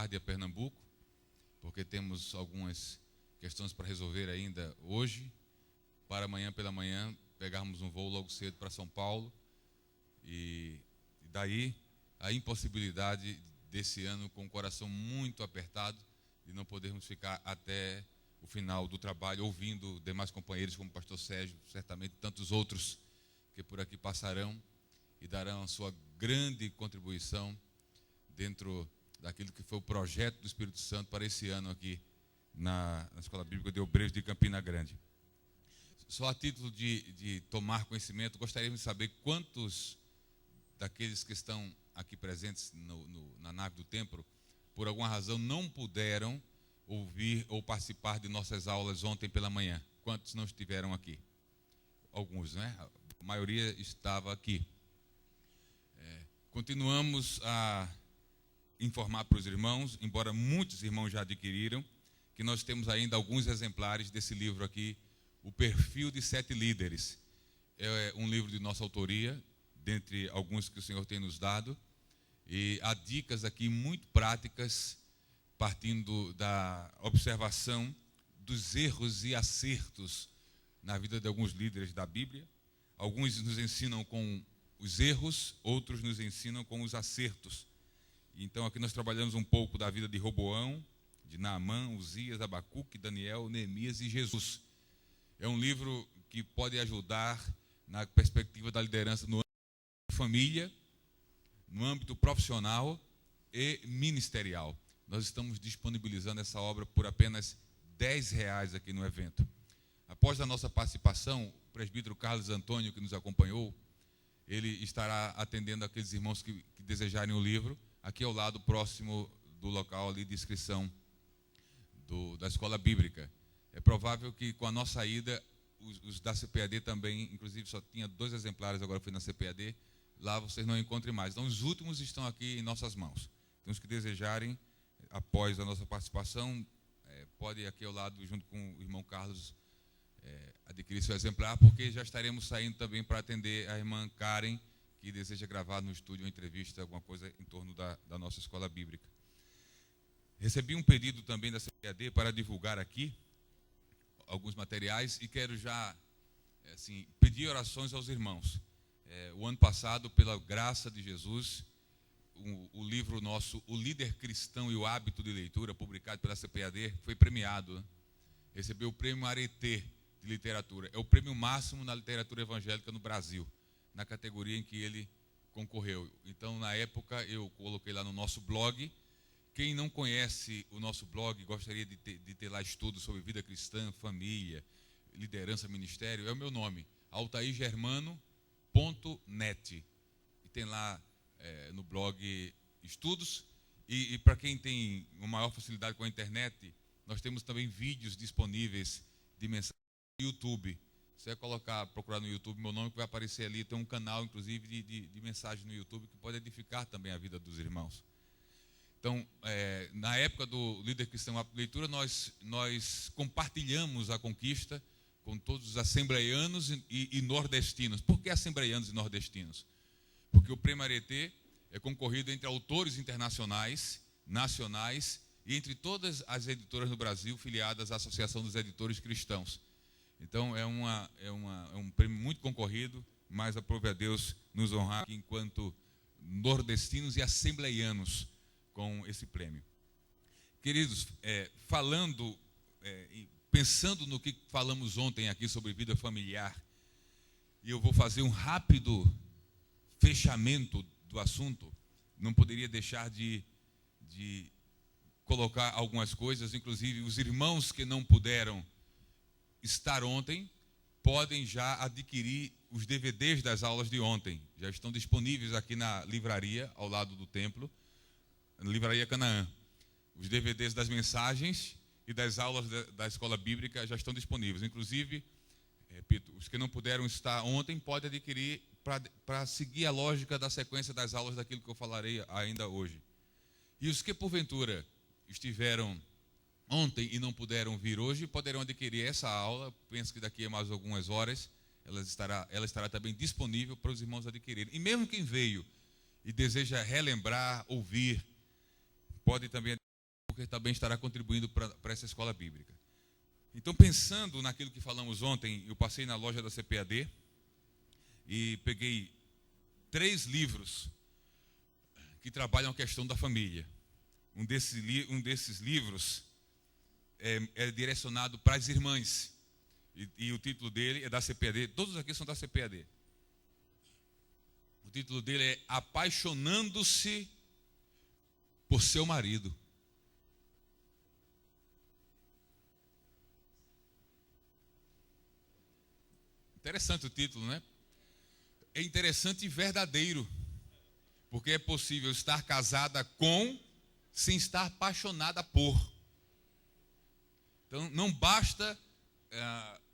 tarde a Pernambuco, porque temos algumas questões para resolver ainda hoje, para amanhã pela manhã pegarmos um voo logo cedo para São Paulo, e daí a impossibilidade desse ano com o coração muito apertado de não podermos ficar até o final do trabalho ouvindo demais companheiros como o pastor Sérgio, certamente tantos outros que por aqui passarão e darão a sua grande contribuição dentro daquilo que foi o projeto do Espírito Santo para esse ano aqui na Escola Bíblica de Obreiros de Campina Grande. Só a título de tomar conhecimento, gostaríamos de saber quantos daqueles que estão aqui presentes na nave do templo, por alguma razão não puderam ouvir ou participar de nossas aulas ontem pela manhã. Quantos não estiveram aqui? Alguns, né? A maioria estava aqui. Continuamos a informar para os irmãos, embora muitos irmãos já adquiriram, que nós temos ainda alguns exemplares desse livro aqui, O Perfil de 7 Líderes. É um livro de nossa autoria, dentre alguns que o Senhor tem nos dado, e há dicas aqui muito práticas, partindo da observação dos erros e acertos na vida de alguns líderes da Bíblia. Alguns nos ensinam com os erros, outros nos ensinam com os acertos. Então aqui nós trabalhamos um pouco da vida de Roboão, de Naamã, Uzias, Abacuque, Daniel, Neemias e Jesus. É um livro que pode ajudar na perspectiva da liderança no âmbito da família, no âmbito profissional e ministerial. Nós estamos disponibilizando essa obra por apenas R$10 aqui no evento. Após a nossa participação, o presbítero Carlos Antônio, que nos acompanhou, ele estará atendendo aqueles irmãos que desejarem o livro, aqui ao lado, próximo do local ali de inscrição da escola bíblica. É provável que com a nossa ida, os da CPAD também, inclusive só tinha 2 exemplares, agora fui na CPAD, lá vocês não encontrem mais. Então os últimos estão aqui em nossas mãos. Então os que desejarem, após a nossa participação, pode aqui ao lado, junto com o irmão Carlos, adquirir seu exemplar, porque já estaremos saindo também para atender a irmã Karen, que deseja gravar no estúdio uma entrevista, alguma coisa em torno da nossa escola bíblica. Recebi um pedido também da CPAD para divulgar aqui alguns materiais e quero já pedir orações aos irmãos. O ano passado, pela graça de Jesus, o livro nosso, O Líder Cristão e o Hábito de Leitura, publicado pela CPAD, foi premiado, né? Recebeu o prêmio Areté de literatura. É o prêmio máximo na literatura evangélica no Brasil, na categoria em que ele concorreu. Então, na época, eu coloquei lá no nosso blog. Quem não conhece o nosso blog, gostaria de ter lá estudos sobre vida cristã, família, liderança, ministério, é o meu nome, altairgermano.net. E tem lá no blog estudos. E para quem tem uma maior facilidade com a internet, nós temos também vídeos disponíveis de mensagem no YouTube. Você vai procurar no YouTube meu nome, que vai aparecer ali. Tem um canal, inclusive, de mensagem no YouTube, que pode edificar também a vida dos irmãos. Então, na época do Líder Cristão Hábito de Leitura, nós compartilhamos a conquista com todos os assembleianos e nordestinos. Por que assembleianos e nordestinos? Porque o Prêmio Areté é concorrido entre autores internacionais, nacionais e entre todas as editoras do Brasil filiadas à Associação dos Editores Cristãos. Então, é um prêmio muito concorrido, mas aprove a Deus nos honrar aqui enquanto nordestinos e assembleianos com esse prêmio. Queridos, pensando no que falamos ontem aqui sobre vida familiar, e eu vou fazer um rápido fechamento do assunto, não poderia deixar de colocar algumas coisas, inclusive os irmãos que não puderam estar ontem, podem já adquirir os DVDs das aulas de ontem, já estão disponíveis aqui na livraria, ao lado do templo, na Livraria Canaã. Os DVDs das mensagens e das aulas da escola bíblica já estão disponíveis. Inclusive, repito, os que não puderam estar ontem podem adquirir para seguir a lógica da sequência das aulas daquilo que eu falarei ainda hoje. E os que porventura estiveram ontem e não puderam vir hoje, poderão adquirir essa aula. Penso que daqui a mais algumas horas ela estará também disponível para os irmãos adquirirem. E mesmo quem veio e deseja relembrar, ouvir, pode também porque também estará contribuindo para essa escola bíblica. Então, pensando naquilo que falamos ontem, eu passei na loja da CPAD e peguei 3 livros que trabalham a questão da família. Um desses livros é direcionado para as irmãs. E o título dele é da CPAD. Todos aqui são da CPAD. O título dele é Apaixonando-se por seu marido. Interessante o título, né? É interessante e verdadeiro, porque é possível estar casada com, sem estar apaixonada por. Então, não basta...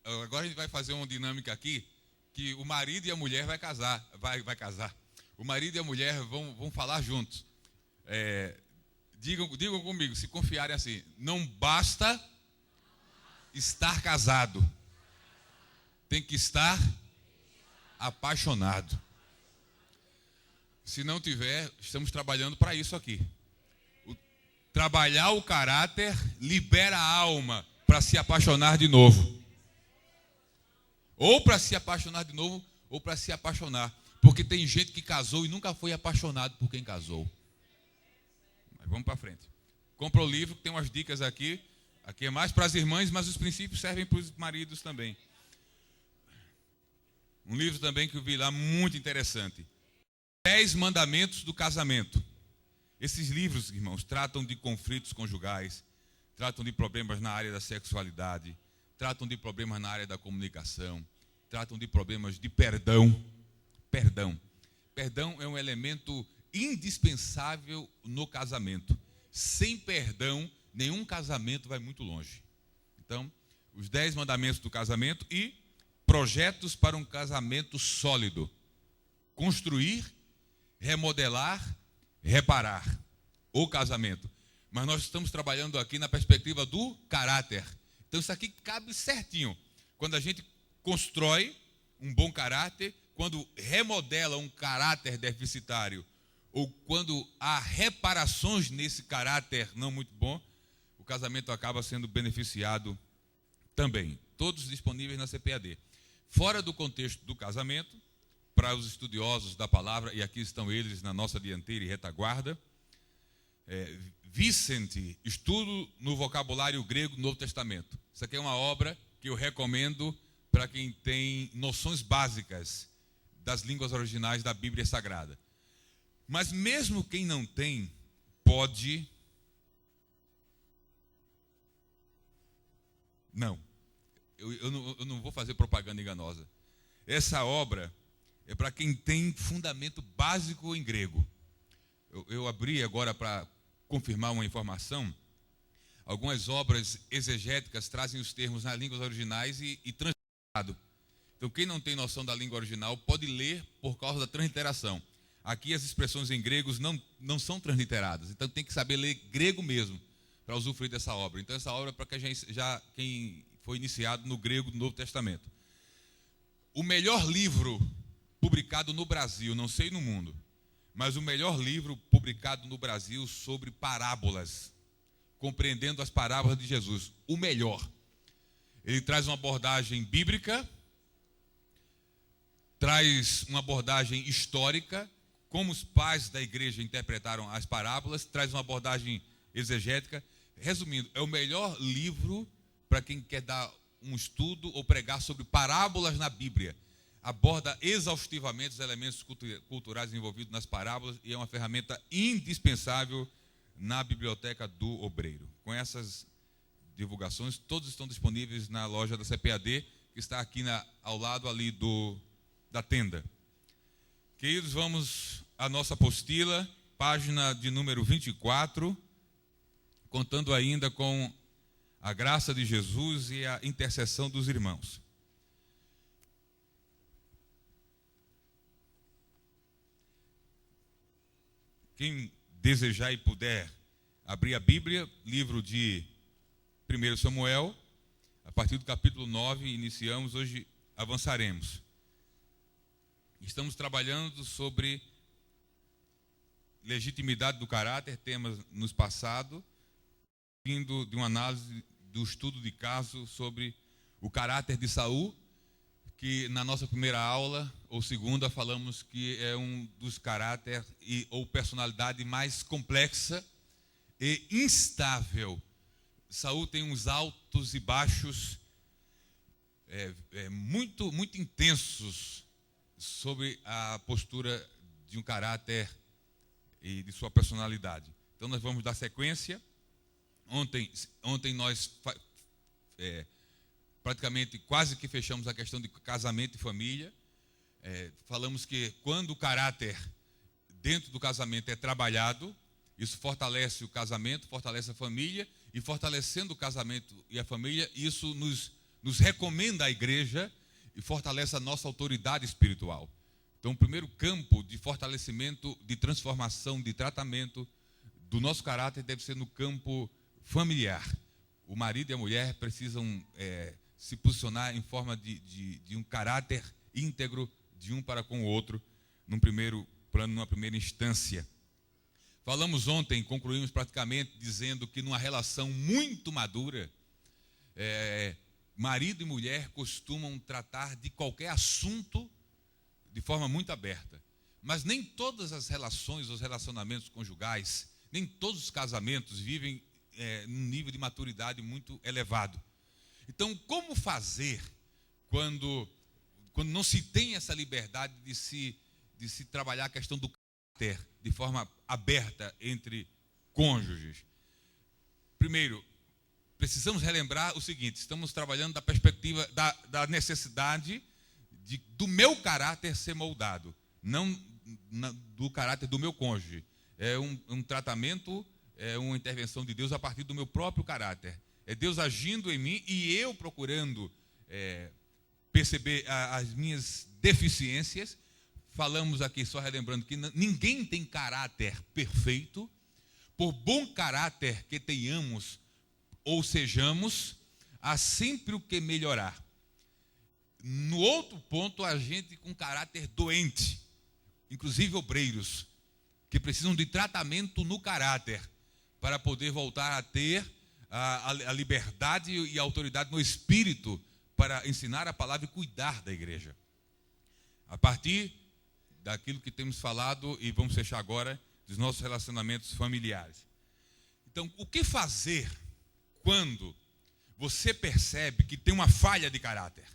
agora a gente vai fazer uma dinâmica aqui, que o marido e a mulher vai casar. O marido e a mulher vão falar juntos. Digam comigo, se confiarem assim, não basta estar casado, tem que estar apaixonado. Se não tiver, estamos trabalhando para isso aqui. Trabalhar o caráter libera a alma para se apaixonar de novo. Ou para se apaixonar de novo, ou para se apaixonar. Porque tem gente que casou e nunca foi apaixonado por quem casou. Mas vamos para frente. Compra o livro, tem umas dicas aqui. Aqui é mais para as irmãs, mas os princípios servem para os maridos também. Um livro também que eu vi lá muito interessante. 10 Mandamentos do Casamento. Esses livros, irmãos, tratam de conflitos conjugais, tratam de problemas na área da sexualidade, tratam de problemas na área da comunicação, tratam de problemas de perdão. Perdão é um elemento indispensável no casamento. Sem perdão, nenhum casamento vai muito longe. Então, os 10 mandamentos do casamento e projetos para um casamento sólido. Construir, remodelar, reparar o casamento. Mas nós estamos trabalhando aqui na perspectiva do caráter. Então isso aqui cabe certinho. Quando a gente constrói um bom caráter, quando remodela um caráter deficitário, ou quando há reparações nesse caráter não muito bom, o casamento acaba sendo beneficiado também. Todos disponíveis na CPAD. Fora do contexto do casamento, para os estudiosos da palavra, e aqui estão eles na nossa dianteira e retaguarda, Vicente, Estudo no Vocabulário Grego do Novo Testamento. Isso aqui é uma obra que eu recomendo para quem tem noções básicas das línguas originais da Bíblia Sagrada. Mas mesmo quem não tem, pode... Não. Eu não vou fazer propaganda enganosa. Essa obra é para quem tem fundamento básico em grego. Eu abri agora para confirmar uma informação. Algumas obras exegéticas trazem os termos nas línguas originais e transliterado. Então, quem não tem noção da língua original pode ler por causa da transliteração. Aqui as expressões em gregos não são transliteradas. Então, tem que saber ler grego mesmo para usufruir dessa obra. Então, essa obra é para quem foi iniciado no grego do Novo Testamento. O melhor livro publicado no Brasil, não sei no mundo, mas o melhor livro publicado no Brasil sobre parábolas, compreendendo as parábolas de Jesus, o melhor. Ele traz uma abordagem bíblica, traz uma abordagem histórica, como os pais da igreja interpretaram as parábolas, traz uma abordagem exegética. Resumindo, é o melhor livro para quem quer dar um estudo ou pregar sobre parábolas na Bíblia. Aborda exaustivamente os elementos culturais envolvidos nas parábolas e é uma ferramenta indispensável na biblioteca do obreiro. Com essas divulgações, todos estão disponíveis na loja da CPAD, que está aqui ao lado ali da tenda. Queridos, vamos à nossa apostila, página de número 24, contando ainda com a graça de Jesus e a intercessão dos irmãos. Quem desejar e puder abrir a Bíblia, livro de 1 Samuel, a partir do capítulo 9, iniciamos, hoje avançaremos. Estamos trabalhando sobre legitimidade do caráter, temas nos passados, vindo de uma análise do estudo de caso sobre o caráter de Saul, que na nossa primeira aula, ou segunda, falamos que é um dos caráteres ou personalidade mais complexa e instável. Saul tem uns altos e baixos muito, muito intensos sobre a postura de um caráter e de sua personalidade. Então nós vamos dar sequência. Ontem nós praticamente quase que fechamos a questão de casamento e família. Falamos que quando o caráter dentro do casamento é trabalhado, isso fortalece o casamento, fortalece a família, e fortalecendo o casamento e a família, isso nos recomenda a igreja e fortalece a nossa autoridade espiritual. Então, o primeiro campo de fortalecimento, de transformação, de tratamento do nosso caráter deve ser no campo familiar. O marido e a mulher precisam se posicionar em forma de um caráter íntegro de um para com o outro, num primeiro plano, numa primeira instância. Falamos ontem, concluímos praticamente dizendo que numa relação muito madura, marido e mulher costumam tratar de qualquer assunto de forma muito aberta. Mas nem todas as relações, os relacionamentos conjugais, nem todos os casamentos vivem num nível de maturidade muito elevado. Então, como fazer quando não se tem essa liberdade de se trabalhar a questão do caráter de forma aberta entre cônjuges? Primeiro, precisamos relembrar o seguinte: estamos trabalhando da perspectiva da necessidade do meu caráter ser moldado, não do caráter do meu cônjuge. É um tratamento, é uma intervenção de Deus a partir do meu próprio caráter. É Deus agindo em mim e eu procurando perceber as minhas deficiências. Falamos aqui, só relembrando, que ninguém tem caráter perfeito. Por bom caráter que tenhamos ou sejamos, há sempre o que melhorar. No outro ponto, a gente com caráter doente, inclusive obreiros, que precisam de tratamento no caráter para poder voltar a ter a liberdade e a autoridade no espírito para ensinar a palavra e cuidar da igreja. A partir daquilo que temos falado, e vamos fechar agora, dos nossos relacionamentos familiares. Então, o que fazer quando você percebe que tem uma falha de caráter?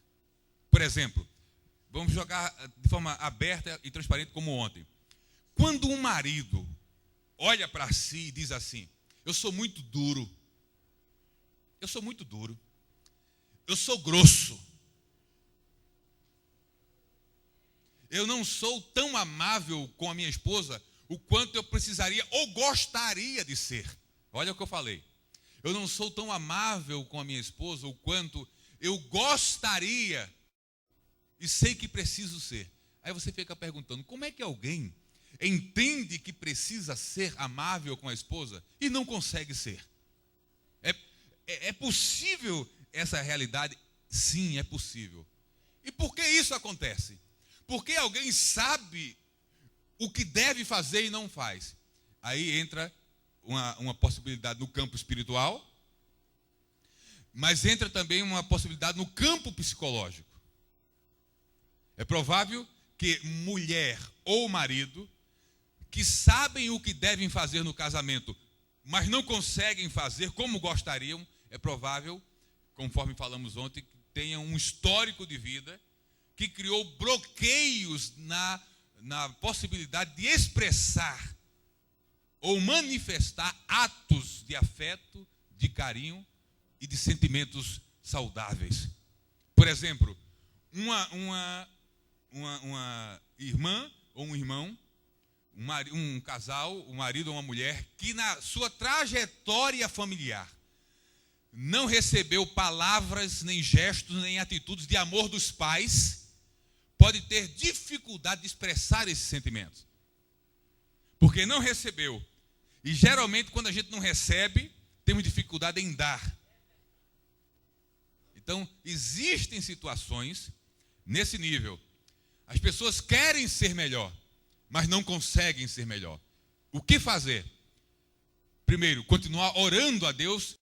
Por exemplo, vamos jogar de forma aberta e transparente como ontem. Quando um marido olha para si e diz assim: eu sou muito duro, eu sou muito duro, eu sou grosso, eu não sou tão amável com a minha esposa o quanto eu precisaria ou gostaria de ser. Olha o que eu falei. Eu não sou tão amável com a minha esposa o quanto eu gostaria e sei que preciso ser. Aí você fica perguntando: como é que alguém entende que precisa ser amável com a esposa e não consegue ser? É possível essa realidade? Sim, é possível. E por que isso acontece? Porque alguém sabe o que deve fazer e não faz. Aí entra uma possibilidade no campo espiritual, mas entra também uma possibilidade no campo psicológico. É provável que mulher ou marido que sabem o que devem fazer no casamento, mas não conseguem fazer como gostariam, é provável, conforme falamos ontem, que tenham um histórico de vida que criou bloqueios na possibilidade de expressar ou manifestar atos de afeto, de carinho e de sentimentos saudáveis. Por exemplo, uma irmã ou um irmão, um casal, um marido ou uma mulher, que na sua trajetória familiar não recebeu palavras, nem gestos, nem atitudes de amor dos pais, pode ter dificuldade de expressar esses sentimentos. Porque não recebeu. E geralmente, quando a gente não recebe, temos dificuldade em dar. Então, existem situações nesse nível. As pessoas querem ser melhor, mas não conseguem ser melhor. O que fazer? Primeiro, continuar orando a Deus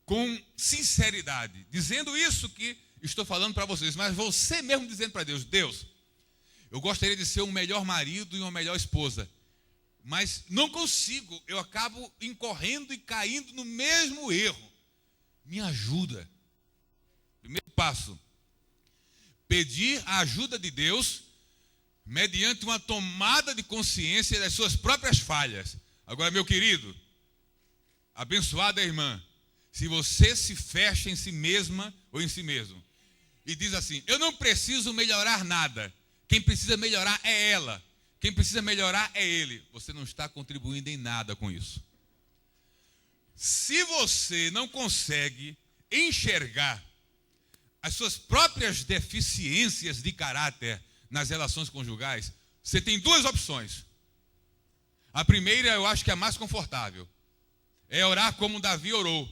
com sinceridade, dizendo isso que estou falando para vocês, mas você mesmo dizendo para Deus: Deus, eu gostaria de ser um melhor marido e uma melhor esposa, mas não consigo, eu acabo incorrendo e caindo no mesmo erro. Me ajuda. Primeiro passo: pedir a ajuda de Deus mediante uma tomada de consciência das suas próprias falhas. Agora, meu querido, abençoada irmã, se você se fecha em si mesma ou em si mesmo e diz assim: eu não preciso melhorar nada, quem precisa melhorar é ela, quem precisa melhorar é ele, você não está contribuindo em nada com isso. Se você não consegue enxergar as suas próprias deficiências de caráter nas relações conjugais, você tem duas opções. A primeira, eu acho que é a mais confortável, é orar como Davi orou.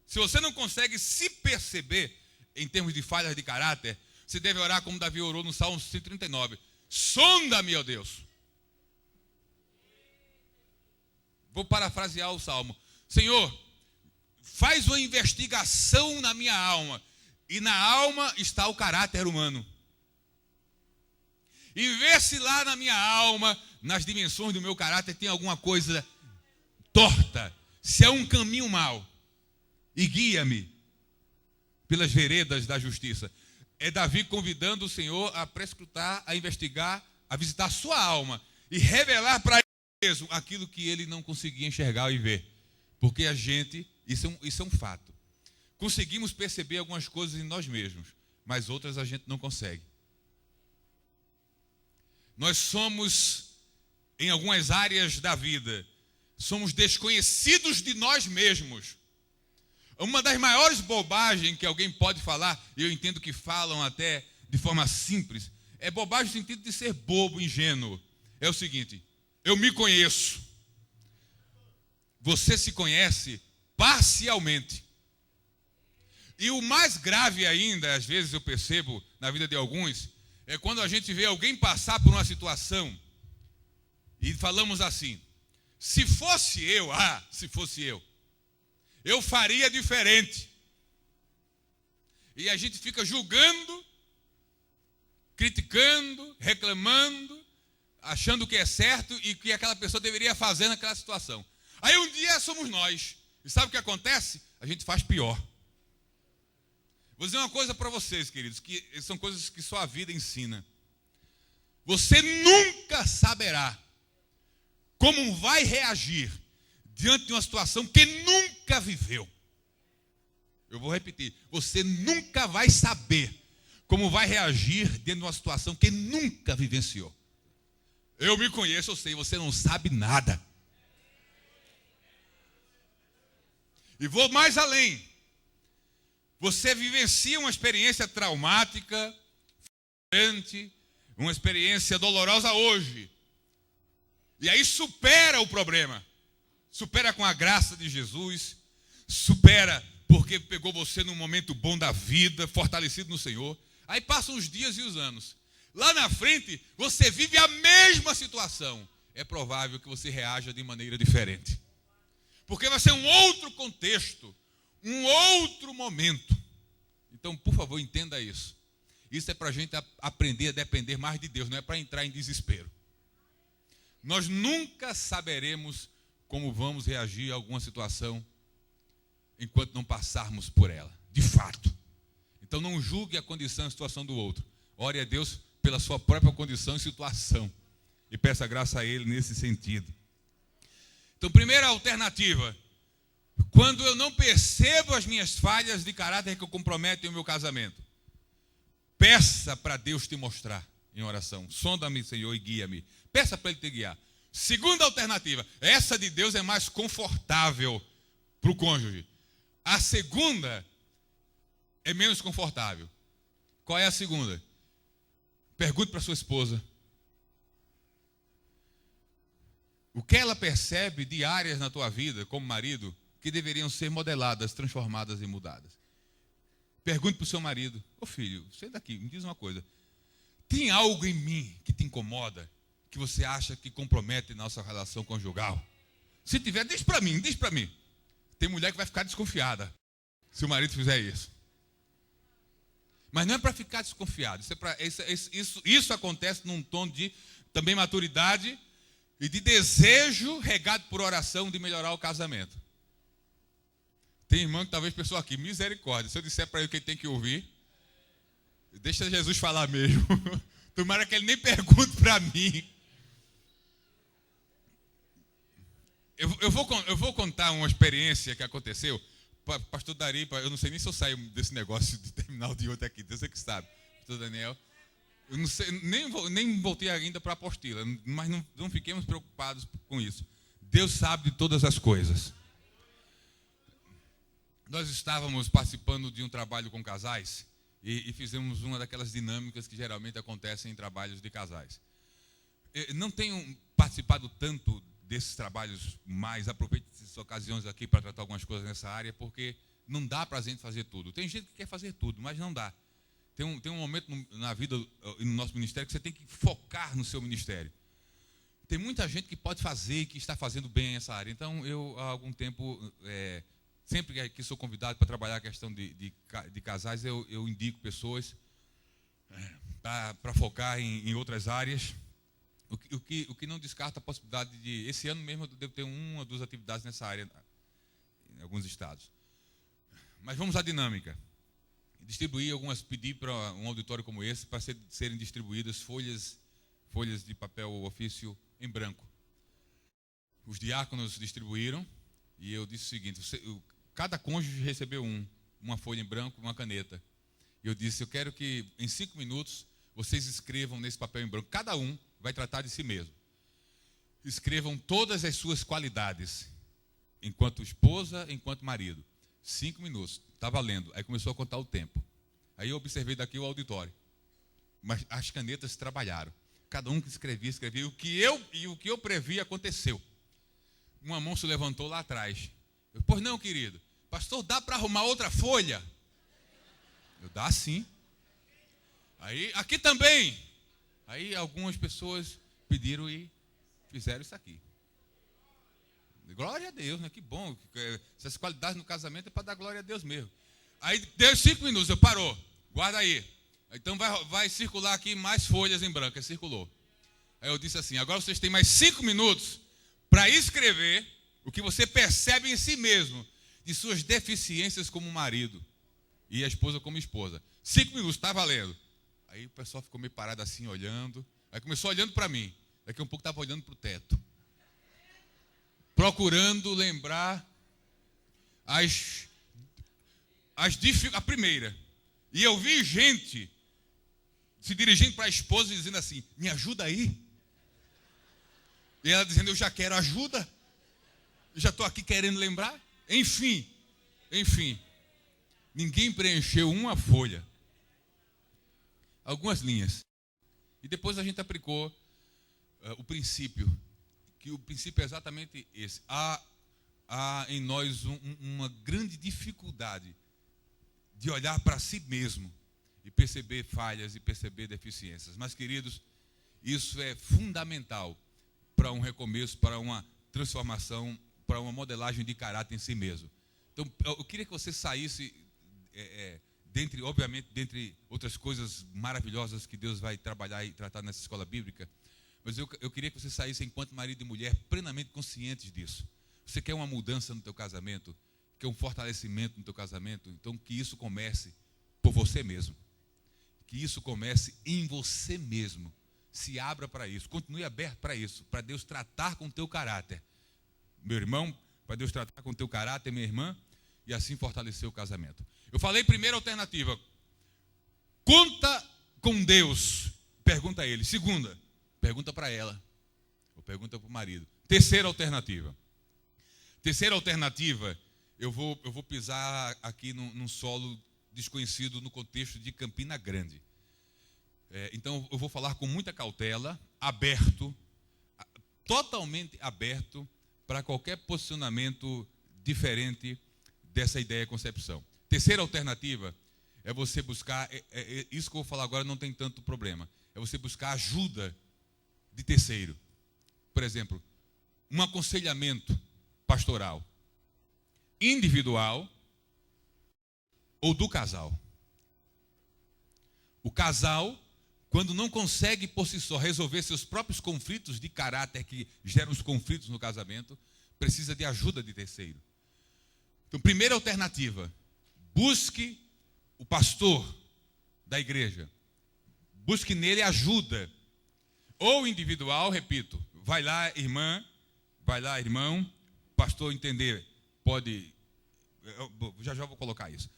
Se você não consegue se perceber em termos de falhas de caráter, você deve orar como Davi orou no Salmo 139. Sonda-me, ó Deus. Vou parafrasear o Salmo. Senhor, faz uma investigação na minha alma. E na alma está o caráter humano. E vê se lá na minha alma, nas dimensões do meu caráter, tem alguma coisa torta. Se é um caminho mau. E guia-me pelas veredas da justiça. É Davi convidando o Senhor a prescrutar, a investigar, a visitar a sua alma e revelar para ele mesmo aquilo que ele não conseguia enxergar e ver. Porque a gente, isso é um fato, conseguimos perceber algumas coisas em nós mesmos, mas outras a gente não consegue. Nós somos, em algumas áreas da vida, somos desconhecidos de nós mesmos. Uma das maiores bobagens que alguém pode falar, e eu entendo que falam até de forma simples, é bobagem no sentido de ser bobo, ingênuo. É o seguinte: eu me conheço. Você se conhece parcialmente. E o mais grave ainda, às vezes eu percebo na vida de alguns, é quando a gente vê alguém passar por uma situação e falamos assim: se fosse eu, eu faria diferente. E a gente fica julgando, criticando, reclamando, achando que é certo e que aquela pessoa deveria fazer naquela situação. Aí um dia somos nós. E sabe o que acontece? A gente faz pior. Vou dizer uma coisa para vocês, queridos, que são coisas que só a vida ensina. Você nunca saberá como vai reagir diante de uma situação que nunca viveu. Eu vou repetir: você nunca vai saber como vai reagir diante de uma situação que nunca vivenciou. Eu me conheço, eu sei, você não sabe nada. E vou mais além. Você vivencia uma experiência traumática, frustrante, uma experiência dolorosa hoje. E aí supera o problema. Supera com a graça de Jesus. Supera porque pegou você num momento bom da vida, fortalecido no Senhor. Aí passam os dias e os anos. Lá na frente, você vive a mesma situação. É provável que você reaja de maneira diferente. Porque vai ser um outro contexto, um outro momento. Então, por favor, entenda isso. Isso é para a gente aprender a depender mais de Deus, não é para entrar em desespero. Nós nunca saberemos como vamos reagir a alguma situação enquanto não passarmos por ela, de fato. Então, não julgue a condição e a situação do outro. Ore a Deus pela sua própria condição e situação. E peça graça a Ele nesse sentido. Então, primeira alternativa: quando eu não percebo as minhas falhas de caráter que comprometem o meu casamento, peça para Deus te mostrar em oração. Sonda-me, Senhor, e guia-me. Peça para Ele te guiar. Segunda alternativa: essa de Deus é mais confortável para o cônjuge. A segunda é menos confortável. Qual é a segunda? Pergunte para sua esposa: o que ela percebe de áreas na tua vida, como marido, que deveriam ser modeladas, transformadas e mudadas? Pergunte para o seu marido: ô filho, sai daqui, me diz uma coisa. Tem algo em mim que te incomoda, que você acha que compromete nossa relação conjugal? Se tiver, diz para mim. Tem mulher que vai ficar desconfiada. se o marido fizer isso. Mas não é para ficar desconfiado. Isso acontece num tom de também maturidade e de desejo regado por oração de melhorar o casamento. Tem irmão que talvez pensou aqui, misericórdia, se eu disser para ele o que ele tem que ouvir, deixa Jesus falar mesmo. Tomara que ele nem pergunte para mim. Eu vou contar uma experiência que aconteceu. Pastor Dari, eu não sei nem se eu saio desse negócio de terminal de outro aqui, Deus é que sabe. Pastor Daniel, eu não sei, nem voltei ainda para a apostila, mas não fiquemos preocupados com isso. Deus sabe de todas as coisas. Nós estávamos participando de um trabalho com casais e fizemos uma daquelas dinâmicas que geralmente acontecem em trabalhos de casais. Eu não tenho participado tanto desses trabalhos, mas aproveito essas ocasiões aqui para tratar algumas coisas nessa área, porque não dá para a gente fazer tudo. Tem gente que quer fazer tudo, mas não dá. Tem um momento na vida e no nosso ministério que você tem que focar no seu ministério. Tem muita gente que pode fazer e que está fazendo bem essa área. Então, eu, há algum tempo, sempre que sou convidado para trabalhar a questão de casais, eu indico pessoas para focar em outras áreas. O que não descarta a possibilidade de, esse ano mesmo, eu devo ter 1 ou 2 atividades nessa área, em alguns estados. Mas vamos à dinâmica. Pedir para um auditório como esse, para serem distribuídas folhas de papel ofício em branco. Os diáconos distribuíram, e eu disse o seguinte, cada cônjuge recebeu uma folha em branco e uma caneta. E eu disse, eu quero que em 5 minutos vocês escrevam nesse papel em branco, cada um vai tratar de si mesmo. Escrevam todas as suas qualidades, enquanto esposa, enquanto marido. 5 minutos, está valendo. Aí começou a contar o tempo. Aí eu observei daqui o auditório. Mas as canetas trabalharam. Cada um que escrevia. O que eu previ aconteceu. Uma mão se levantou lá atrás. Pois não, querido. Pastor, dá para arrumar outra folha? Eu, dá sim. Aí, aqui também. Aí algumas pessoas pediram e fizeram isso aqui. Glória a Deus, né? Que bom. Essas qualidades no casamento é para dar glória a Deus mesmo. Aí deu 5 minutos, eu parou. Guarda aí. Então vai circular aqui mais folhas em branco. Aí circulou. Aí eu disse assim, agora vocês têm mais 5 minutos para escrever o que você percebe em si mesmo, de suas deficiências como marido e a esposa como esposa. 5 minutos, está valendo. Aí o pessoal ficou meio parado assim, olhando. Aí começou olhando para mim. Daqui a um pouco estava olhando para o teto. Procurando lembrar a primeira. E eu vi gente se dirigindo para a esposa e dizendo assim, me ajuda aí. E ela dizendo, eu já quero ajuda. Eu já estou aqui querendo lembrar. Enfim. Ninguém preencheu uma folha. Algumas linhas. E depois a gente aplicou o princípio, que o princípio é exatamente esse. Há em nós uma grande dificuldade de olhar para si mesmo e perceber falhas e perceber deficiências. Mas, queridos, isso é fundamental para um recomeço, para uma transformação, para uma modelagem de caráter em si mesmo. Então, eu queria que você saísse... dentre outras coisas maravilhosas que Deus vai trabalhar e tratar nessa escola bíblica, mas eu queria que você saísse enquanto marido e mulher plenamente conscientes disso. Você quer uma mudança no teu casamento, quer um fortalecimento no teu casamento, então que isso comece por você mesmo. Que isso comece em você mesmo. Se abra para isso, continue aberto para isso, para Deus tratar com o teu caráter. Meu irmão, para Deus tratar com o teu caráter, minha irmã, e assim fortalecer o casamento. Eu falei primeira alternativa, conta com Deus, pergunta a ele. Segunda, pergunta para ela, ou pergunta para o marido. Terceira alternativa, eu vou pisar aqui num solo desconhecido no contexto de Campina Grande. Então eu vou falar com muita cautela, totalmente aberto para qualquer posicionamento diferente dessa ideia e concepção. Terceira alternativa é você buscar, isso que eu vou falar agora não tem tanto problema, é você buscar ajuda de terceiro. Por exemplo, um aconselhamento pastoral individual ou do casal. O casal, quando não consegue por si só resolver seus próprios conflitos de caráter que geram os conflitos no casamento, precisa de ajuda de terceiro. Então, primeira alternativa, busque o pastor da igreja. Busque nele ajuda. Ou individual, repito, vai lá, irmã, vai lá, irmão, pastor entender, pode, já vou colocar isso.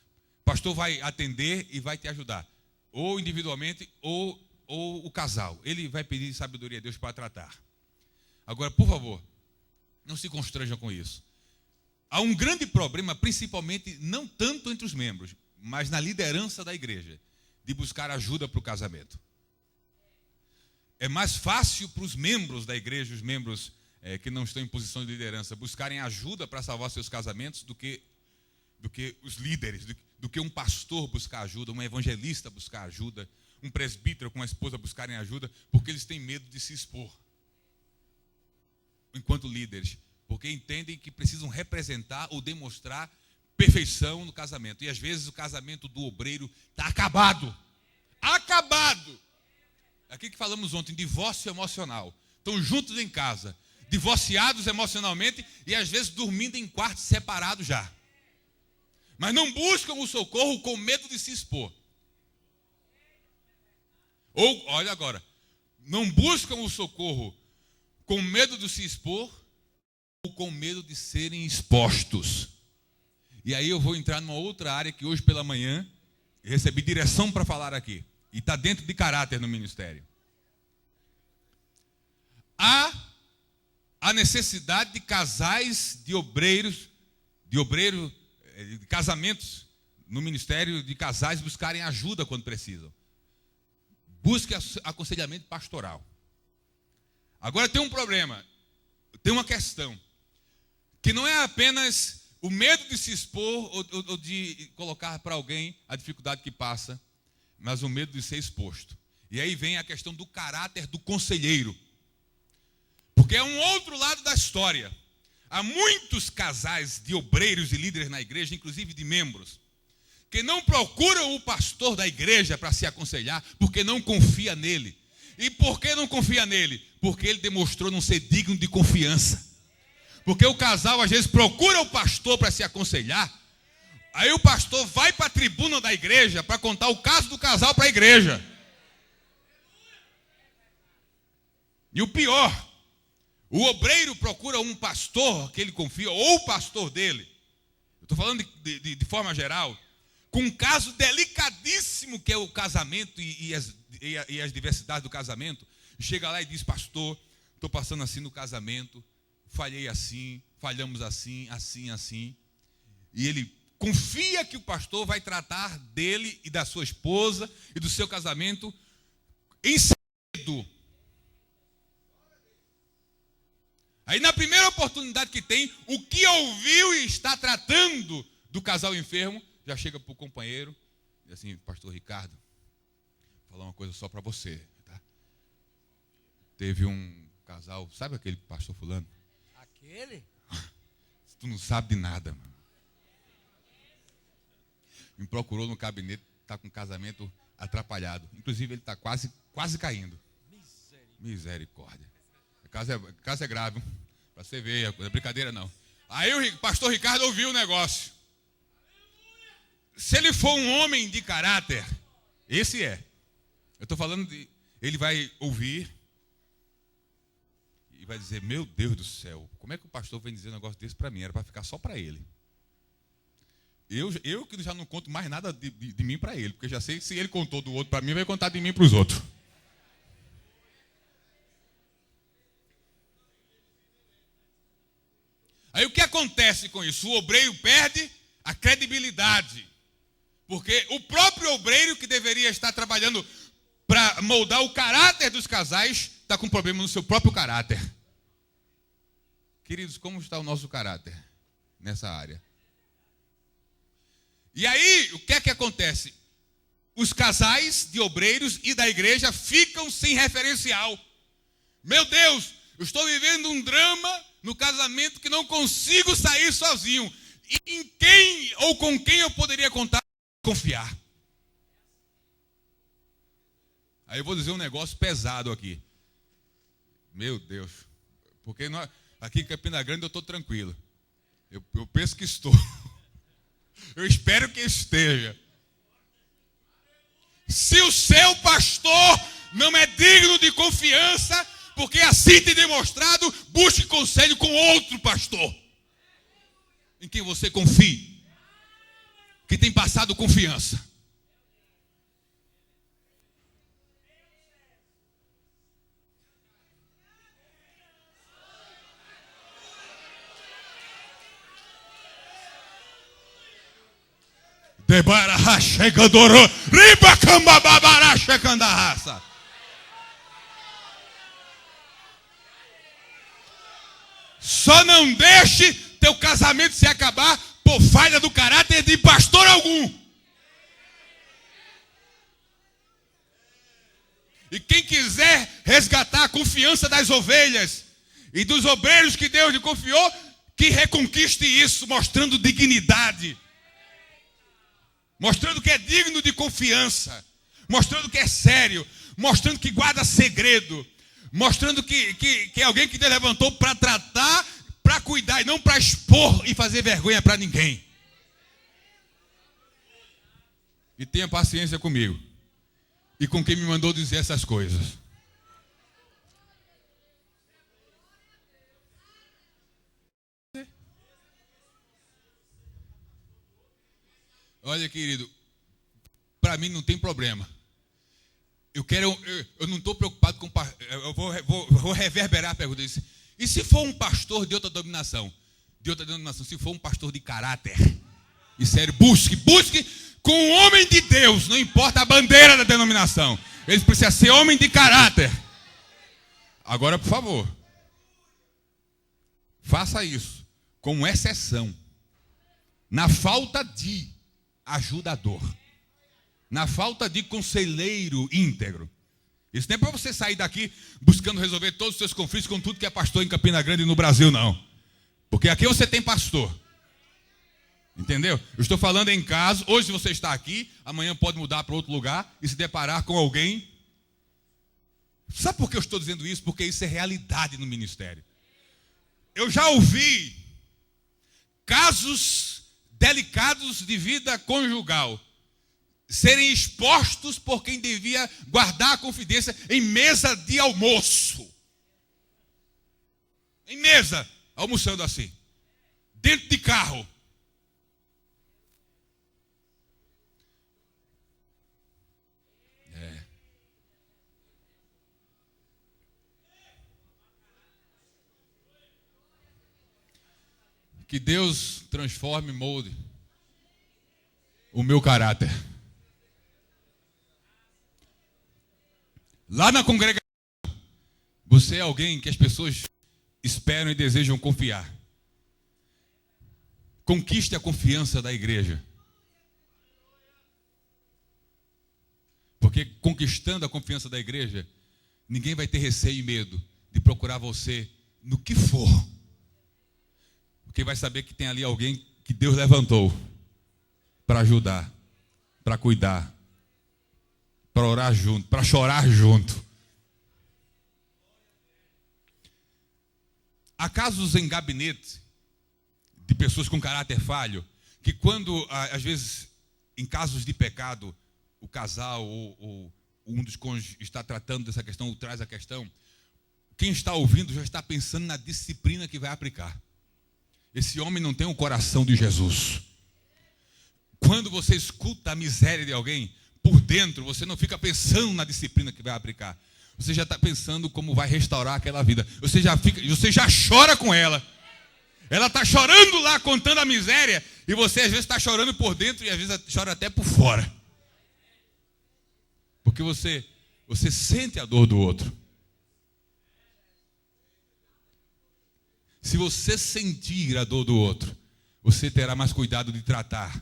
Pastor vai atender e vai te ajudar. Ou individualmente, ou o casal. Ele vai pedir sabedoria a Deus para tratar. Agora, por favor, não se constranjam com isso. Há um grande problema, principalmente, não tanto entre os membros, mas na liderança da igreja, de buscar ajuda para o casamento. É mais fácil para os membros da igreja, os membros que não estão em posição de liderança, buscarem ajuda para salvar seus casamentos do que os líderes, do que um pastor buscar ajuda, um evangelista buscar ajuda, um presbítero com a esposa buscarem ajuda, porque eles têm medo de se expor. Enquanto líderes, porque entendem que precisam representar ou demonstrar perfeição no casamento. E às vezes o casamento do obreiro está acabado. Acabado! Aquilo que falamos ontem, divórcio emocional. Estão juntos em casa, divorciados emocionalmente e às vezes dormindo em quartos separados já. Mas não buscam o socorro com medo de se expor. Ou, olha agora, não buscam o socorro com medo de se expor ou com medo de serem expostos. E aí eu vou entrar numa outra área que hoje pela manhã recebi direção para falar aqui. E está dentro de caráter no ministério. Há a necessidade de casais, de casamentos no ministério de casais buscarem ajuda quando precisam. Busque aconselhamento pastoral. Agora tem um problema, tem uma questão, que não é apenas o medo de se expor ou de colocar para alguém a dificuldade que passa, mas o medo de ser exposto. E aí vem a questão do caráter do conselheiro. Porque é um outro lado da história. Há muitos casais de obreiros e líderes na igreja, inclusive de membros, que não procuram o pastor da igreja para se aconselhar, porque não confia nele. E por que não confia nele? Porque ele demonstrou não ser digno de confiança. Porque o casal às vezes procura o pastor para se aconselhar, aí o pastor vai para a tribuna da igreja para contar o caso do casal para a igreja. E o pior, o obreiro procura um pastor que ele confia, ou o pastor dele. Eu estou falando de forma geral, com um caso delicadíssimo que é o casamento e as diversidades do casamento. Chega lá e diz: pastor, estou passando assim no casamento, falhei assim, falhamos assim, assim, assim. E ele confia que o pastor vai tratar dele e da sua esposa e do seu casamento em segredo. Aí na primeira oportunidade que tem, o que ouviu e está tratando do casal enfermo, já chega para o companheiro e assim: pastor Ricardo, vou falar uma coisa só para você, tá? Teve um casal, sabe aquele pastor fulano? Aquele? Tu não sabe de nada, mano. Me procurou no gabinete, está com o casamento atrapalhado. Inclusive ele está quase caindo. Misericórdia. O caso é grave, para você ver, é brincadeira não. Aí o pastor Ricardo ouviu o negócio. Se ele for um homem de caráter, esse é. Eu estou falando de... Ele vai ouvir e vai dizer: meu Deus do céu, como é que o pastor vem dizer um negócio desse para mim? Era para ficar só para ele. Eu que já não conto mais nada de mim para ele, porque já sei que se ele contou do outro para mim, vai contar de mim para os outros. Aí o que acontece com isso? O obreiro perde a credibilidade. Porque o próprio obreiro que deveria estar trabalhando para moldar o caráter dos casais, está com problema no seu próprio caráter. Queridos, como está o nosso caráter nessa área? E aí, o que é que acontece? Os casais de obreiros e da igreja ficam sem referencial. Meu Deus, eu estou vivendo um drama no casamento que não consigo sair sozinho. E em quem ou com quem eu poderia contar? confiar. Aí eu vou dizer um negócio pesado aqui. Meu Deus. Porque aqui em Campina Grande eu estou tranquilo. Eu penso que estou. Eu espero que esteja. Se o seu pastor não é digno de confiança, porque assim tem demonstrado, busque conselho com outro pastor, em quem você confie, que tem passado confiança. Só não deixe teu casamento se acabar por falha do caráter de pastor algum. E quem quiser resgatar a confiança das ovelhas e dos obreiros que Deus lhe confiou, que reconquiste isso, mostrando dignidade, mostrando que é digno de confiança, mostrando que é sério, mostrando que guarda segredo, mostrando que é alguém que Deus levantou para tratar, para cuidar e não para expor e fazer vergonha para ninguém. E tenha paciência comigo e com quem me mandou dizer essas coisas. Olha, querido, para mim não tem problema. Eu não estou preocupado com... Eu vou reverberar a pergunta. E se for um pastor de outra denominação? Se for um pastor de caráter e sério, busque com um homem de Deus, não importa a bandeira da denominação. Ele precisa ser homem de caráter. Agora, por favor, faça isso como exceção. Na falta de ajudador, na falta de conselheiro íntegro. Isso não é para você sair daqui buscando resolver todos os seus conflitos com tudo que é pastor em Campina Grande e no Brasil, não. Porque aqui você tem pastor. Entendeu? Eu estou falando em caso, hoje você está aqui, amanhã pode mudar para outro lugar e se deparar com alguém. Sabe por que eu estou dizendo isso? Porque isso é realidade no ministério. Eu já ouvi casos delicados de vida conjugal serem expostos por quem devia guardar a confidência em mesa de almoço. Em mesa, almoçando assim, dentro de carro. Que Deus transforme e molde o meu caráter. Lá na congregação, você é alguém que as pessoas esperam e desejam confiar. Conquiste a confiança da igreja. Porque conquistando a confiança da igreja, ninguém vai ter receio e medo de procurar você no que for. Porque vai saber que tem ali alguém que Deus levantou para ajudar, para cuidar, para orar junto, para chorar junto. Há casos em gabinete de pessoas com caráter falho, que quando, às vezes, em casos de pecado, o casal ou um dos cônjuges está tratando dessa questão, ou traz a questão, quem está ouvindo já está pensando na disciplina que vai aplicar. Esse homem não tem o coração de Jesus. Quando você escuta a miséria de alguém, por dentro, você não fica pensando na disciplina que vai aplicar. Você já está pensando como vai restaurar aquela vida. Você já chora com ela. Ela está chorando lá, contando a miséria, e você às vezes está chorando por dentro e às vezes chora até por fora. Porque você sente a dor do outro. Se você sentir a dor do outro, você terá mais cuidado de tratar,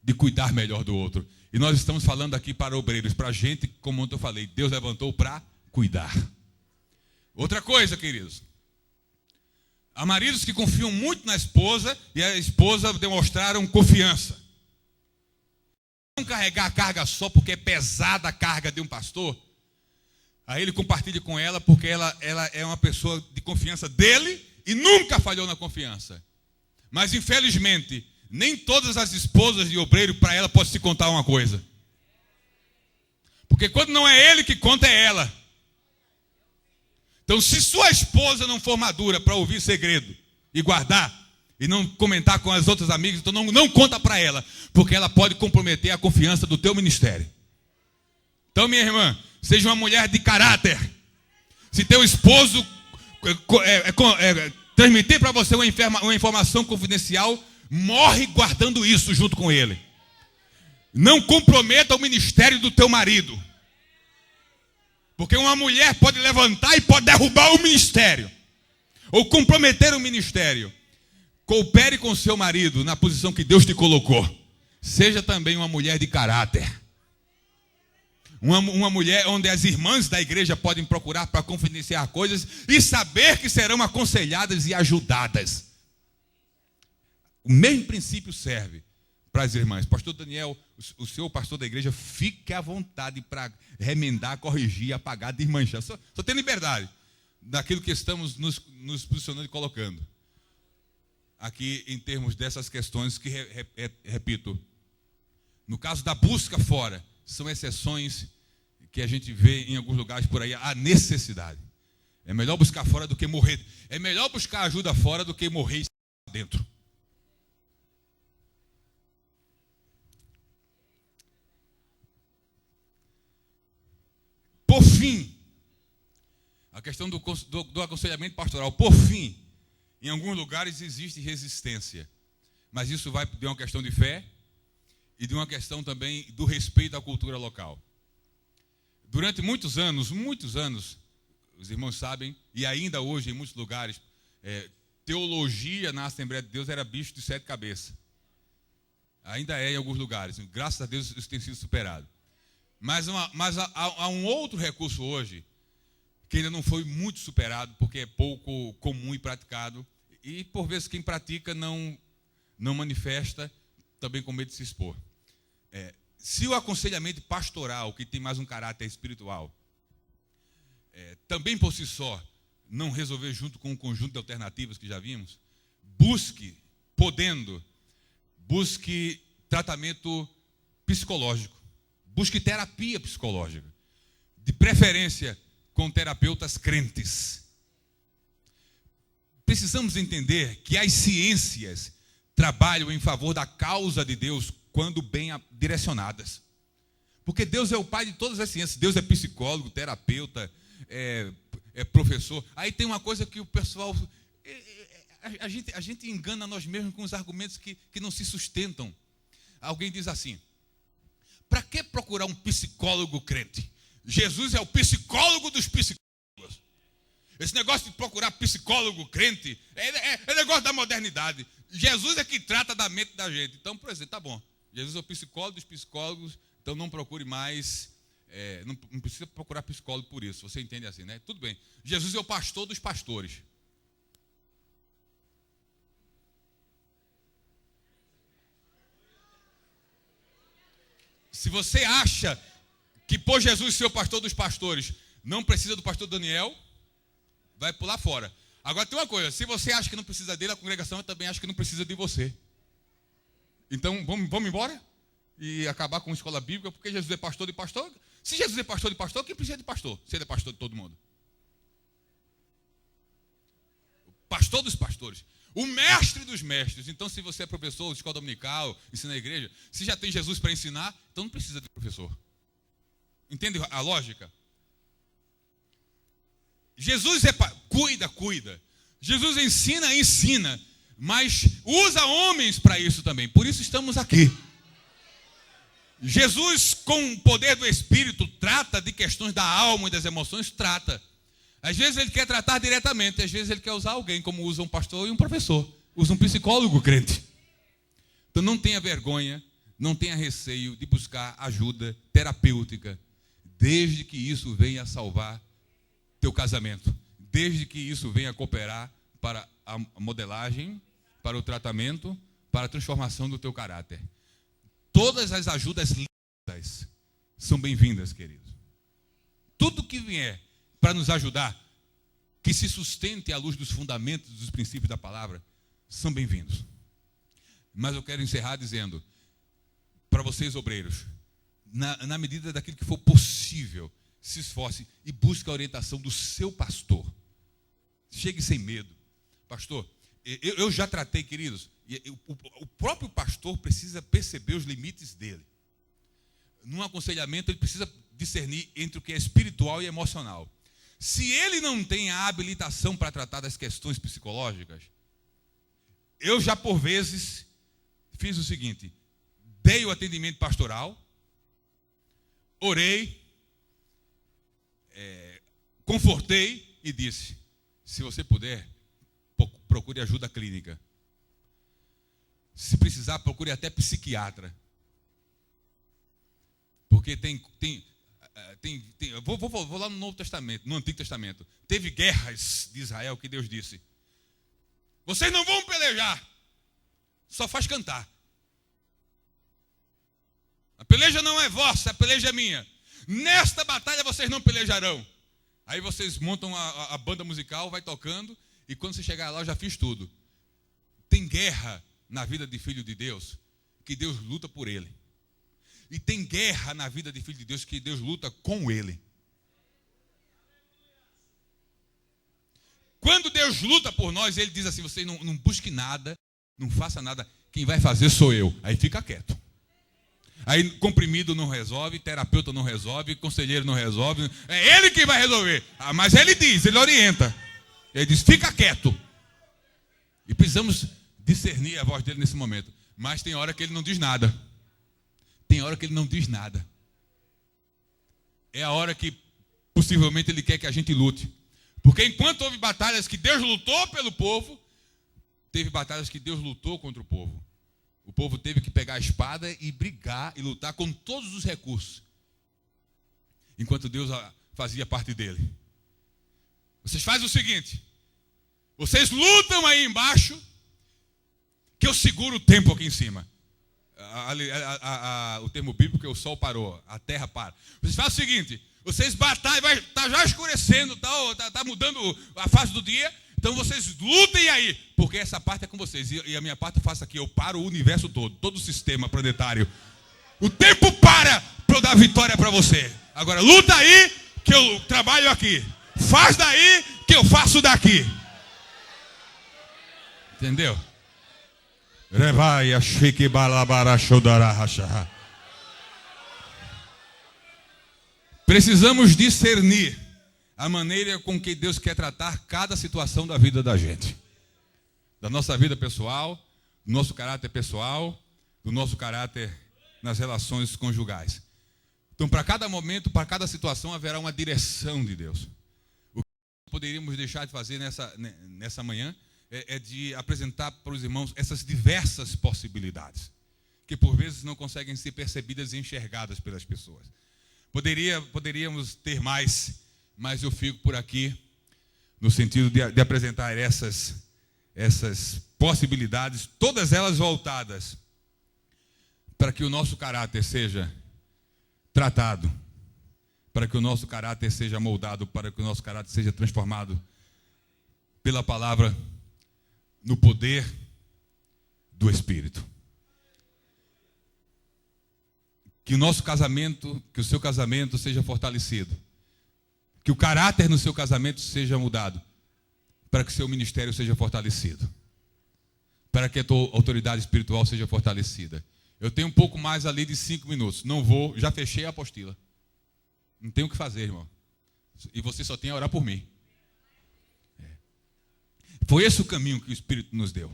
de cuidar melhor do outro. E nós estamos falando aqui para obreiros, para gente, como eu falei, Deus levantou para cuidar. Outra coisa, queridos. Há maridos que confiam muito na esposa e a esposa demonstraram confiança. não carregar a carga só porque é pesada a carga de um pastor, aí ele compartilha com ela porque ela é uma pessoa de confiança dele e nunca falhou na confiança. Mas infelizmente, nem todas as esposas de obreiro, para ela, pode se contar uma coisa. Porque quando não é ele que conta, é ela. Então, se sua esposa não for madura para ouvir segredo e guardar, e não comentar com as outras amigas, então não conta para ela, porque ela pode comprometer a confiança do teu ministério. Então, minha irmã, seja uma mulher de caráter. Se teu esposo transmitir para você uma informação confidencial, morre guardando isso junto com ele. Não comprometa o ministério do teu marido. Porque uma mulher pode levantar e pode derrubar o ministério. Ou comprometer o ministério. Coopere com seu marido na posição que Deus te colocou. Seja também uma mulher de caráter. Uma mulher onde as irmãs da igreja podem procurar para confidenciar coisas e saber que serão aconselhadas e ajudadas. O mesmo princípio serve para as irmãs. Pastor Daniel, o senhor pastor da igreja, fique à vontade para remendar, corrigir, apagar, desmanchar. Só tem liberdade daquilo que estamos nos posicionando e colocando. Aqui em termos dessas questões que, repito, no caso da busca fora, são exceções que a gente vê em alguns lugares por aí, a necessidade. É melhor buscar fora do que morrer. É melhor buscar ajuda fora do que morrer dentro. Por fim, a questão do aconselhamento pastoral. Por fim, em alguns lugares existe resistência. Mas isso vai de uma questão de fé e de uma questão também do respeito à cultura local. Durante muitos anos, os irmãos sabem, e ainda hoje em muitos lugares, teologia na Assembleia de Deus era bicho de 7 cabeças. Ainda é em alguns lugares. Graças a Deus isso tem sido superado. Mas há um outro recurso hoje, que ainda não foi muito superado, porque é pouco comum e praticado, e por vezes quem pratica não manifesta, também com medo de se expor. Se o aconselhamento pastoral, que tem mais um caráter espiritual, também por si só, não resolver junto com um conjunto de alternativas que já vimos, busque tratamento psicológico, busque terapia psicológica, de preferência com terapeutas crentes. Precisamos entender que as ciências trabalham em favor da causa de Deus quando bem direcionadas. Porque Deus é o pai de todas as ciências. Deus é psicólogo, terapeuta, professor. Aí tem uma coisa que o pessoal... A gente engana nós mesmos com os argumentos que não se sustentam. Alguém diz assim: para que procurar um psicólogo crente? Jesus é o psicólogo dos psicólogos. Esse negócio de procurar psicólogo crente é negócio da modernidade. Jesus é que trata da mente da gente. Então, por exemplo, tá bom. Jesus é o psicólogo dos psicólogos, então não procure mais, não precisa procurar psicólogo por isso. Você entende assim, né? Tudo bem. Jesus é o pastor dos pastores. Se você acha que por Jesus ser o pastor dos pastores não precisa do pastor Daniel, vai pular fora. Agora tem uma coisa: se você acha que não precisa dele, a congregação também acha que não precisa de você. Então vamos embora e acabar com a escola bíblica, porque Jesus é pastor de pastor. Se Jesus é pastor de pastor, quem precisa de pastor? Se ele é pastor de todo mundo. O pastor dos pastores. O mestre dos mestres. Então, se você é professor de escola dominical, ensina a igreja, se já tem Jesus para ensinar, então não precisa de professor. Entende a lógica? Jesus cuida. Jesus ensina, mas usa homens para isso também. Por isso estamos aqui. Jesus, com o poder do Espírito, trata de questões da alma e das emoções, trata. Às vezes ele quer tratar diretamente, às vezes ele quer usar alguém, como usa um pastor e um professor, usa um psicólogo crente. Então não tenha vergonha, não tenha receio de buscar ajuda terapêutica, desde que isso venha salvar teu casamento, desde que isso venha cooperar para a modelagem, para o tratamento, para a transformação do teu caráter. Todas as ajudas portas são bem-vindas, queridos. Tudo que vier para nos ajudar, que se sustente à luz dos fundamentos, dos princípios da palavra, são bem-vindos. Mas eu quero encerrar dizendo, para vocês obreiros, na medida daquilo que for possível, se esforce e busque a orientação do seu pastor. Chegue sem medo. Pastor, eu já tratei, queridos, o próprio pastor precisa perceber os limites dele. Num aconselhamento, ele precisa discernir entre o que é espiritual e emocional. Se ele não tem a habilitação para tratar das questões psicológicas, eu já por vezes fiz o seguinte: dei o atendimento pastoral, orei, confortei e disse: se você puder, procure ajuda clínica. Se precisar, procure até psiquiatra. Porque vou lá no Novo Testamento, no Antigo Testamento. Teve guerras de Israel que Deus disse: vocês não vão pelejar, só faz cantar. A peleja não é vossa, a peleja é minha. Nesta batalha vocês não pelejarão. Aí vocês montam a banda musical, vai tocando, e quando você chegar lá, eu já fiz tudo. Tem guerra na vida de filho de Deus, que Deus luta por ele. E tem guerra na vida de filho de Deus, que Deus luta com ele. Quando Deus luta por nós, ele diz assim: você não busque nada, não faça nada, quem vai fazer sou eu. Aí fica quieto. Aí comprimido não resolve, terapeuta não resolve, conselheiro não resolve, é ele que vai resolver. Mas ele diz, ele orienta. Ele diz: fica quieto. E precisamos discernir a voz dele nesse momento. Mas tem hora que ele não diz nada. Tem hora que ele não diz nada. É a hora que possivelmente ele quer que a gente lute. Porque enquanto houve batalhas que Deus lutou pelo povo, teve batalhas que Deus lutou contra o povo. O povo teve que pegar a espada e brigar e lutar com todos os recursos, enquanto Deus fazia parte dele. Vocês fazem o seguinte: vocês lutam aí embaixo, que eu seguro o tempo aqui em cima. O termo bíblico é: o sol parou, a terra para. Vocês fazem o seguinte: vocês batalham, está já escurecendo, está mudando a fase do dia. Então vocês lutem aí, porque essa parte é com vocês. E a minha parte eu faço aqui, eu paro o universo todo o sistema planetário. O tempo para eu dar vitória para você. Agora luta aí, que eu trabalho aqui. Faz daí, que eu faço daqui. Entendeu? Precisamos discernir a maneira com que Deus quer tratar cada situação da vida da gente. Da nossa vida pessoal, do nosso caráter pessoal, do nosso caráter nas relações conjugais. Então, para cada momento, para cada situação, haverá uma direção de Deus. O que poderíamos deixar de fazer nessa manhã é de apresentar para os irmãos essas diversas possibilidades, que por vezes não conseguem ser percebidas e enxergadas pelas pessoas. Poderíamos ter mais, mas eu fico por aqui, no sentido de apresentar essas possibilidades, todas elas voltadas para que o nosso caráter seja tratado, para que o nosso caráter seja moldado, para que o nosso caráter seja transformado pela palavra, no poder do Espírito. Que o nosso casamento, que o seu casamento seja fortalecido. Que o caráter no seu casamento seja mudado, para que o seu ministério seja fortalecido, para que a tua autoridade espiritual seja fortalecida. Eu tenho um pouco mais ali de 5 minutos. Não vou, já fechei a apostila. Não tenho o que fazer, irmão. E você só tem a orar por mim. Foi esse o caminho que o Espírito nos deu.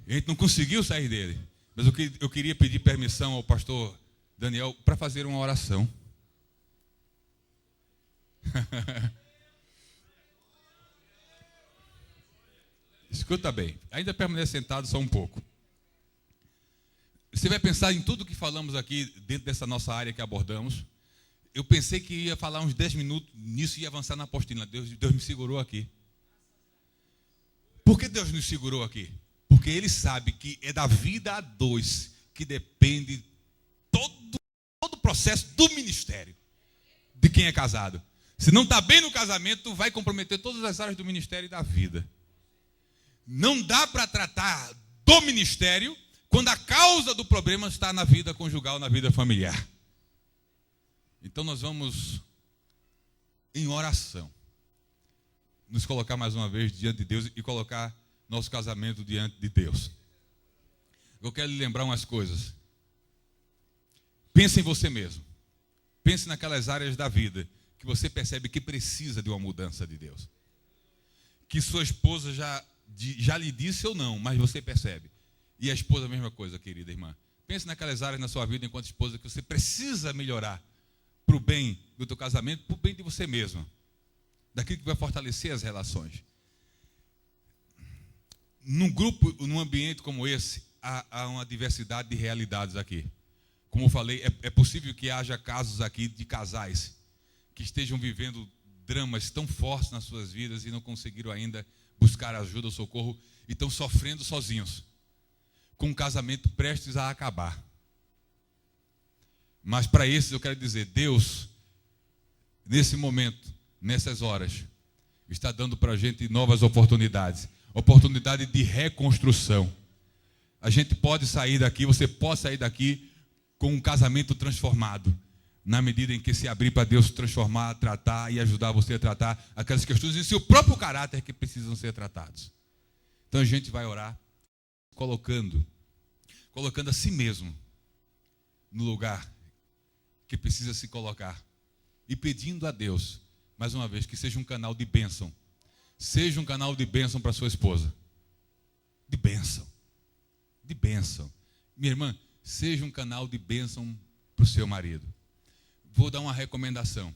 A gente não conseguiu sair dele. Mas eu queria pedir permissão ao pastor Daniel para fazer uma oração. Escuta bem, ainda permanece sentado só um pouco. Você vai pensar em tudo que falamos aqui dentro dessa nossa área que abordamos. Eu pensei que ia falar uns 10 minutos nisso e ia avançar na apostila. Deus me segurou aqui. Por que Deus nos segurou aqui? Porque Ele sabe que é da vida a dois que depende todo processo do ministério de quem é casado. Se não está bem no casamento, vai comprometer todas as áreas do ministério e da vida. Não dá para tratar do ministério quando a causa do problema está na vida conjugal, na vida familiar. Então nós vamos, em oração, nos colocar mais uma vez diante de Deus e colocar nosso casamento diante de Deus. Eu quero lhe lembrar umas coisas. Pense em você mesmo. Pense naquelas áreas da vida que você percebe que precisa de uma mudança de Deus. Que sua esposa já lhe disse ou não, mas você percebe. E a esposa a mesma coisa, querida irmã. Pense naquelas áreas na sua vida enquanto esposa que você precisa melhorar para o bem do teu casamento, para o bem de você mesma. Daquilo que vai fortalecer as relações. Num grupo, num ambiente como esse, há uma diversidade de realidades aqui. Como eu falei, é possível que haja casos aqui de casais que estejam vivendo dramas tão fortes nas suas vidas e não conseguiram ainda buscar ajuda ou socorro e estão sofrendo sozinhos, com um casamento prestes a acabar. Mas para esses eu quero dizer, Deus, nesse momento, nessas horas, está dando para a gente novas oportunidades. Oportunidade de reconstrução. A gente pode sair daqui, você pode sair daqui com um casamento transformado, na medida em que se abrir para Deus transformar, tratar e ajudar você a tratar aquelas questões em seu próprio caráter que precisam ser tratados. Então a gente vai orar colocando a si mesmo no lugar que precisa se colocar e pedindo a Deus, mais uma vez, que seja um canal de bênção. Seja um canal de bênção para sua esposa. De bênção. De bênção. Minha irmã, seja um canal de bênção para o seu marido. Vou dar uma recomendação.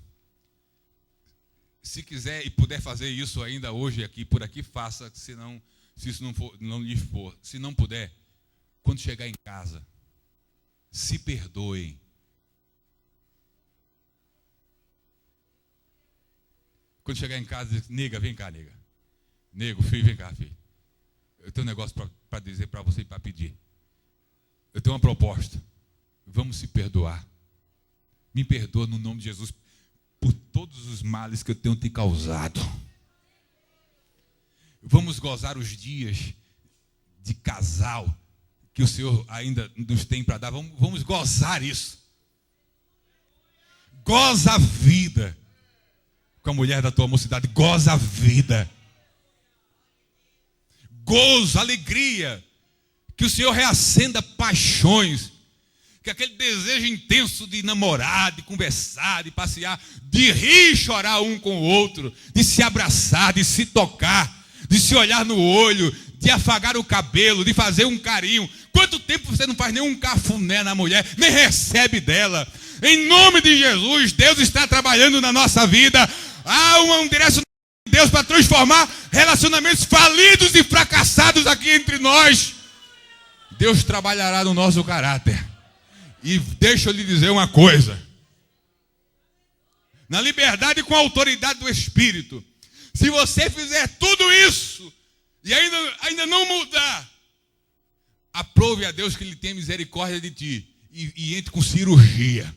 Se quiser e puder fazer isso ainda hoje aqui, por aqui, faça. Se isso não lhe for. Se não puder, quando chegar em casa, se perdoem. Quando chegar em casa, diz, nega, vem cá, nega. Nego, filho, vem cá, filho. Eu tenho um negócio para dizer para você e para pedir. Eu tenho uma proposta. Vamos se perdoar. Me perdoa no nome de Jesus por todos os males que eu tenho te causado. Vamos gozar os dias de casal que o Senhor ainda nos tem para dar. Vamos gozar isso. Goza a vida. Com a mulher da tua mocidade, goza a vida. Gozo, alegria. Que o Senhor reacenda paixões. Que aquele desejo intenso de namorar, de conversar, de passear, de rir e chorar um com o outro, de se abraçar, de se tocar, de se olhar no olho, de afagar o cabelo, de fazer um carinho. Quanto tempo você não faz nenhum cafuné na mulher, nem recebe dela? Em nome de Jesus, Deus está trabalhando na nossa vida. Há um direcionamento de Deus para transformar relacionamentos falidos e fracassados aqui entre nós. Deus trabalhará no nosso caráter. E deixa eu lhe dizer uma coisa. Na liberdade e com a autoridade do Espírito. Se você fizer tudo isso e ainda não mudar, aprove a Deus que Ele tenha misericórdia de ti e entre com cirurgia.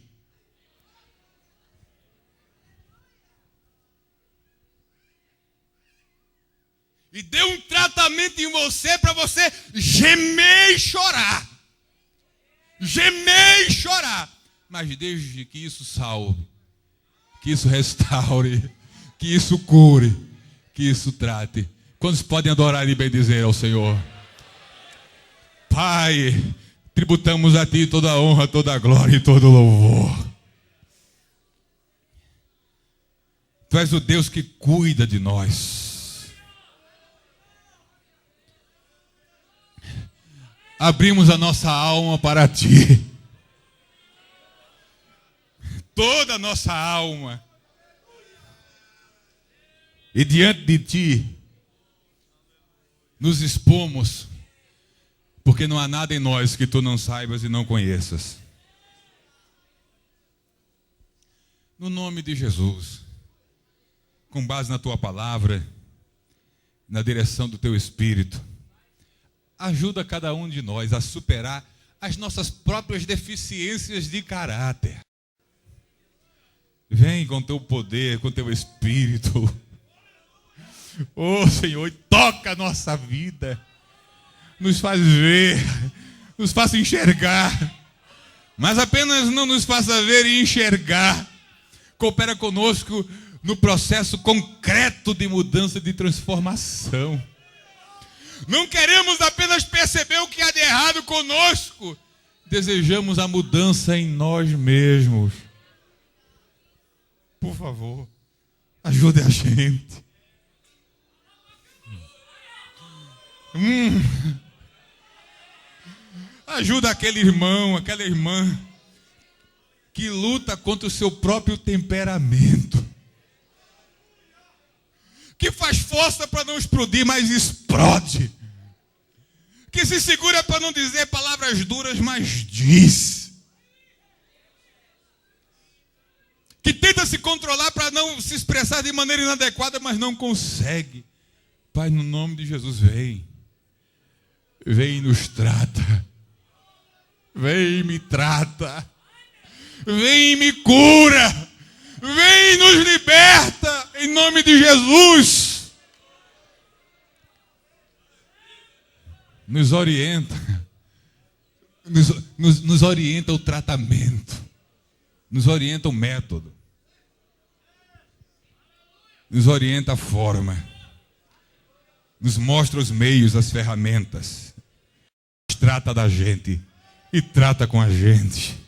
E dê um tratamento em você para você gemer e chorar. Gemer e chorar. Mas desde que isso salve, que isso restaure, que isso cure, que isso trate. Quantos podem adorar e bendizer ao Senhor? Pai, tributamos a Ti toda a honra, toda a glória e todo o louvor. Tu és o Deus que cuida de nós. Abrimos a nossa alma para Ti. Toda a nossa alma. E diante de Ti, nos expomos, porque não há nada em nós que Tu não saibas e não conheças. No nome de Jesus, com base na Tua palavra, na direção do Teu Espírito, ajuda cada um de nós a superar as nossas próprias deficiências de caráter. Vem com teu poder, com teu espírito. Oh, Senhor, toca a nossa vida. Nos faz ver, nos faça enxergar. Mas apenas não nos faça ver e enxergar. Coopera conosco no processo concreto de mudança, de transformação. Não queremos apenas perceber o que há de errado conosco. Desejamos a mudança em nós mesmos. Por favor, ajude a gente. Ajuda aquele irmão, aquela irmã que luta contra o seu próprio temperamento, que faz força para não explodir, mas explode, que se segura para não dizer palavras duras, mas diz, que tenta se controlar para não se expressar de maneira inadequada, mas não consegue. Pai, no nome de Jesus, vem e nos trata, vem e me trata, vem e me cura, vem e nos liberta, em nome de Jesus. Nos orienta, nos orienta o tratamento, nos orienta o método, nos orienta a forma, nos mostra os meios, as ferramentas, trata da gente e trata com a gente.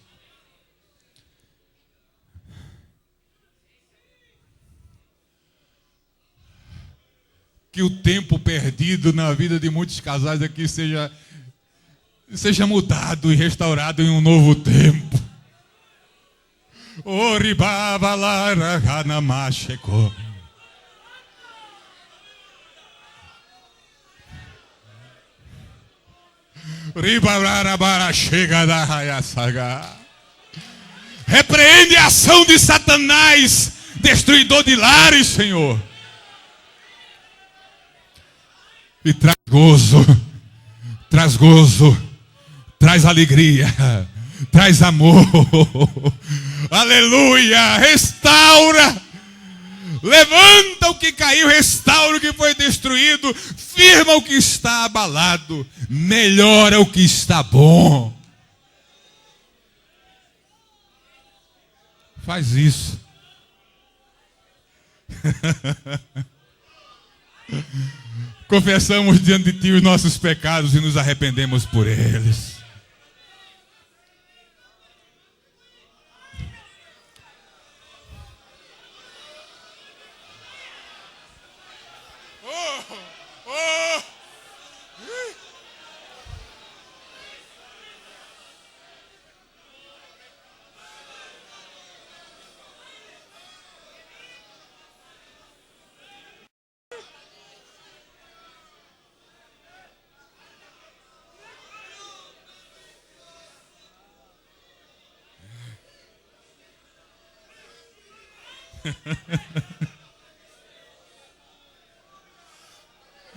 Que o tempo perdido na vida de muitos casais aqui seja mudado e restaurado em um novo tempo. Repreende a ação de Satanás, destruidor de lares, Senhor. E traz gozo, traz alegria, traz amor. Aleluia! Restaura, levanta o que caiu, restaura o que foi destruído, firma o que está abalado, melhora o que está bom. Faz isso. Confessamos diante de Ti os nossos pecados e nos arrependemos por eles.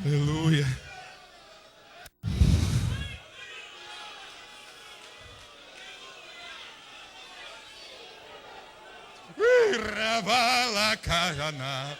Aleluia. Ravala Kajana.